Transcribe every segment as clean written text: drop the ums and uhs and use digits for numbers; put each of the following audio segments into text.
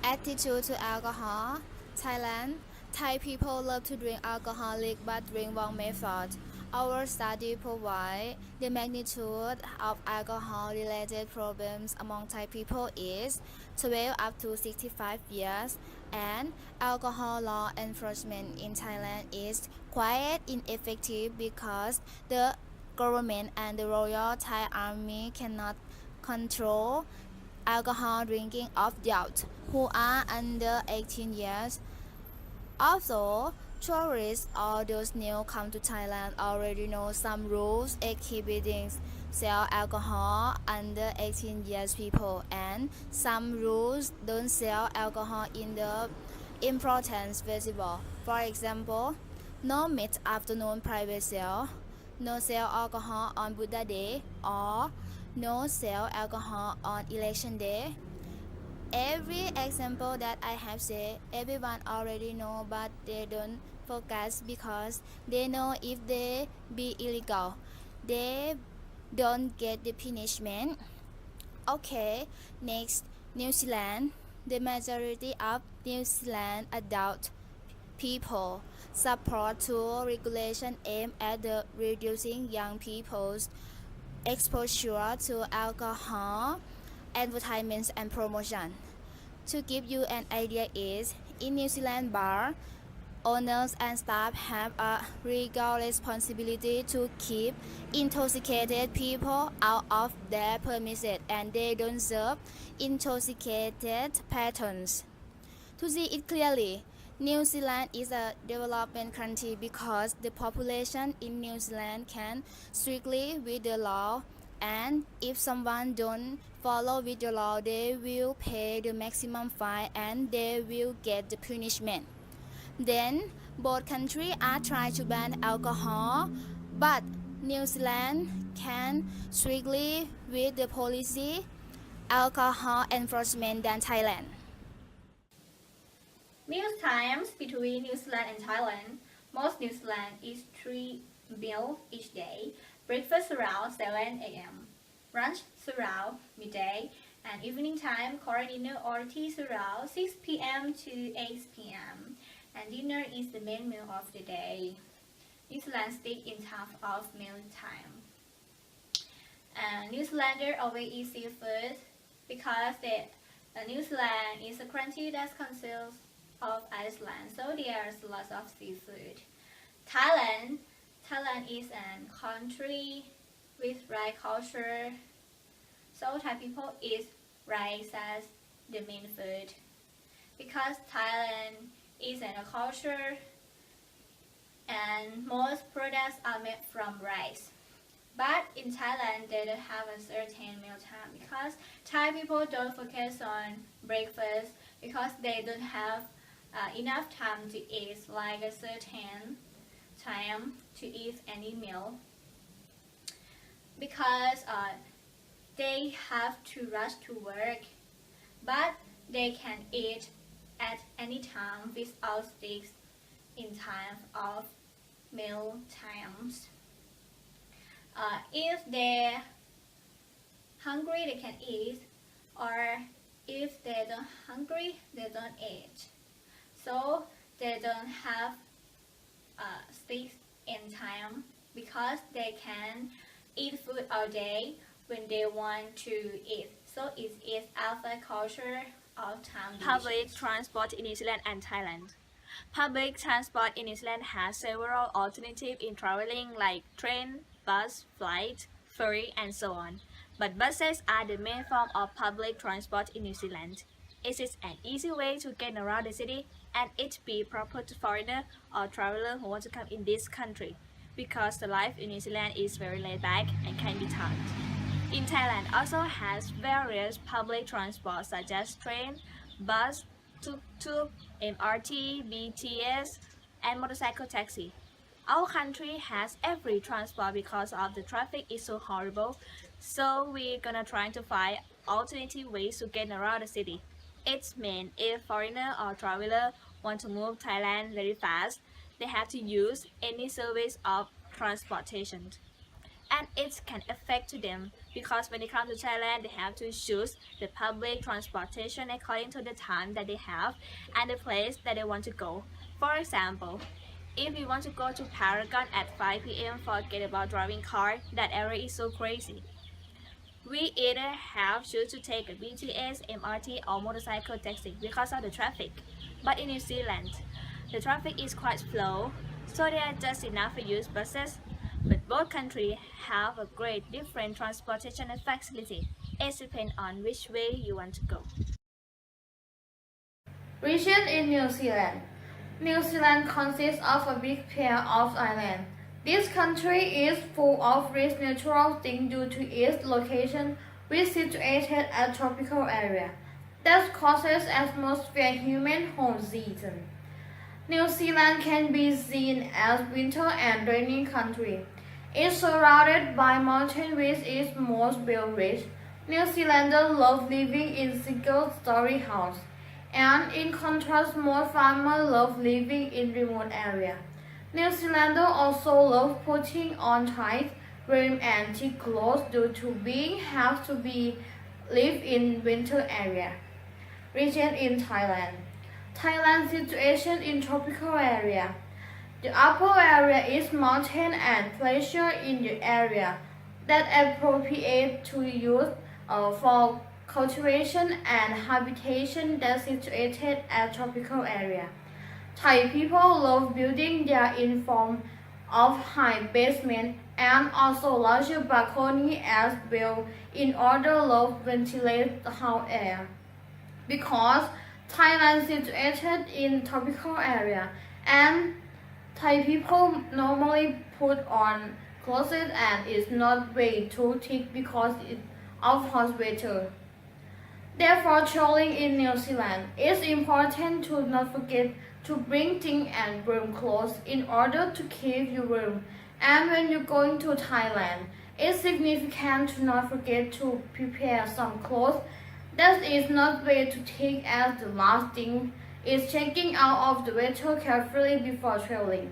Attitude to alcohol. Thailand. Thai people love to drink alcoholic but drink wrong method. Our study provides the magnitude of alcohol-related problems among Thai people is 12 up to 65 years, and alcohol law enforcement in Thailand is quite ineffective because the government and the Royal Thai Army cannot control alcohol drinking of adults who are under 18 years. Although tourists or those new come to Thailand already know some rules exhibiting sell alcohol under 18 years people, and some rules don't sell alcohol in the important festival. For example, no mid-afternoon private sale, no sell alcohol on Buddha Day, or no sell alcohol on election day. Every example that I have said, everyone already know, but they don't focus because they know if they be illegal, they don't get the punishment. Okay, next, New Zealand. The majority of New Zealand adult people support two regulation aimed at the reducing young people's exposure to alcohol, advertisements and promotion. To give you an idea is, in New Zealand bar, owners and staff have a legal responsibility to keep intoxicated people out of their premises, and they don't serve intoxicated patrons. To see it clearly, New Zealand is a development country because the population in New Zealand can strictly with the law, and if someone don't follow with the law, they will pay the maximum fine and they will get the punishment. Then both countries are trying to ban alcohol, but New Zealand can strictly with the policy alcohol enforcement than Thailand. Meal times between New Zealand and Thailand. Most New Zealand eats 3 meals each day. Breakfast around 7 a.m. Lunch around midday, and evening time core dinner or tea around 6 p.m. to 8 p.m. And dinner is the main meal of the day. New Zealand stick in terms of meal time. And New Zealander always eat seafood because New Zealand is a country that consists of islands, so there's lots of seafood. Thailand is a country with rice culture, so Thai people eat rice as the main food. Because Thailand is a culture and most products are made from rice. But in Thailand, they don't have a certain meal time because Thai people don't focus on breakfast because they don't have enough time to eat like a certain time to eat any meal because they have to rush to work, but they can eat at any time without sticks in time of meal times. If they're hungry, they can eat, or if they don't hungry, they don't eat. So they don't have sticks in time because they can eat food all day when they want to eat. So it is our culture of time. Public transport in New Zealand and Thailand. Public transport in New Zealand has several alternatives in traveling like train, bus, flight, ferry, and so on. But buses are the main form of public transport in New Zealand. It is an easy way to get around the city, and it be proper to foreigner or traveler who want to come in this country, because the life in New Zealand is very laid back and can be taught. In Thailand also has various public transport such as train, bus, tuk-tuk, MRT, BTS, and motorcycle taxi. Our country has every transport because of the traffic is so horrible, so we're gonna try to find alternative ways to get around the city. It means if foreigner or traveler want to move Thailand very fast, they have to use any service of transportation. and it can affect to them because when they come to Thailand they have to choose the public transportation according to the time that they have and the place that they want to go. For example, if you want to go to Paragon at 5 p.m. forget about driving car, that area is so crazy. We either have choose to take a BTS, MRT or motorcycle taxi because of the traffic. But in New Zealand, the traffic is quite slow, so there are just enough to use buses. But both countries have a great different transportation facility. It depends on which way you want to go. Region in New Zealand. New Zealand consists of a big pair of islands. This country is full of rich natural things due to its location, which is situated at a tropical area that causes atmosphere humid home season. New Zealand can be seen as winter and rainy country. It's surrounded by mountains which is most well-rich. New Zealanders love living in single-story houses, and in contrast, most farmers love living in remote areas. New Zealanders also love putting on tight, warm and thick clothes due to being have to be live in winter area. Region in Thailand. Thailand situation in tropical area. The upper area is mountain and glacier in the area that appropriate to use for cultivation and habitation that situated at tropical area. Thai people love building their in form of high basement and also larger balcony as well in order to ventilate the house air. Because Thailand is situated in tropical area and Thai people normally put on clothes and it's not way too thick because of hot weather. Therefore, traveling in New Zealand, it's important to not forget to bring things and warm clothes in order to keep you warm. And when you're going to Thailand, it's significant to not forget to prepare some clothes that is not way to take as the last thing is checking out of the weather carefully before traveling.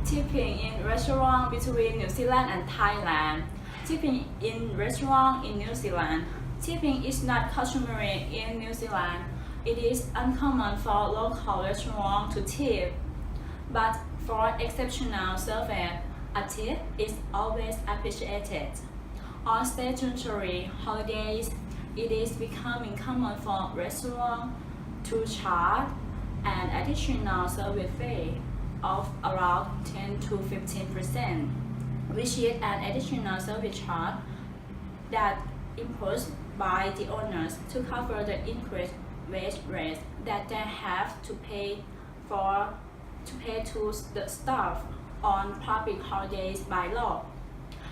Tipping in restaurant between New Zealand and Thailand. Tipping in restaurant in New Zealand. Tipping is not customary in New Zealand. It is uncommon for local restaurants to tip, but for exceptional service, a tip is always appreciated. On statutory holidays, it is becoming common for restaurants to charge an additional service fee of around 10 to 15%, which is an additional service charge that imposed by the owners to cover the increased wage rates that they have to pay to the staff on public holidays by law.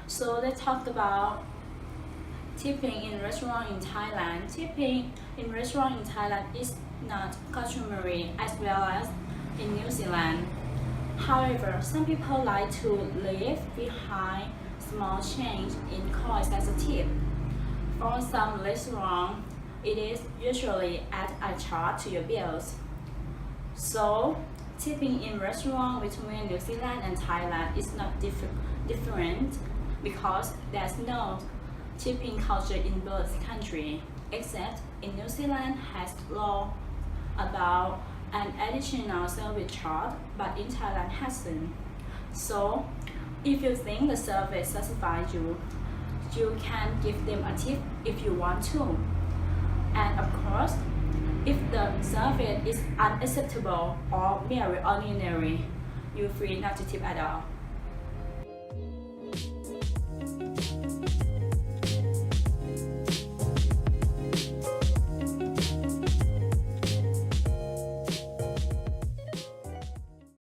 So let's talk about tipping in restaurant in Thailand. Tipping in restaurant in Thailand is not customary as well as in New Zealand. However, some people like to leave behind small change in coins as a tip. For some restaurants, it is usually at a charge to your bills. So, tipping in restaurant between New Zealand and Thailand is not different because there's no tipping culture in both countries, except in New Zealand has law about an additional service charge, but in Thailand hasn't. So, if you think the service satisfies you, you can give them a tip if you want to. And of course, if the service is unacceptable or merely ordinary, you're free not to tip at all.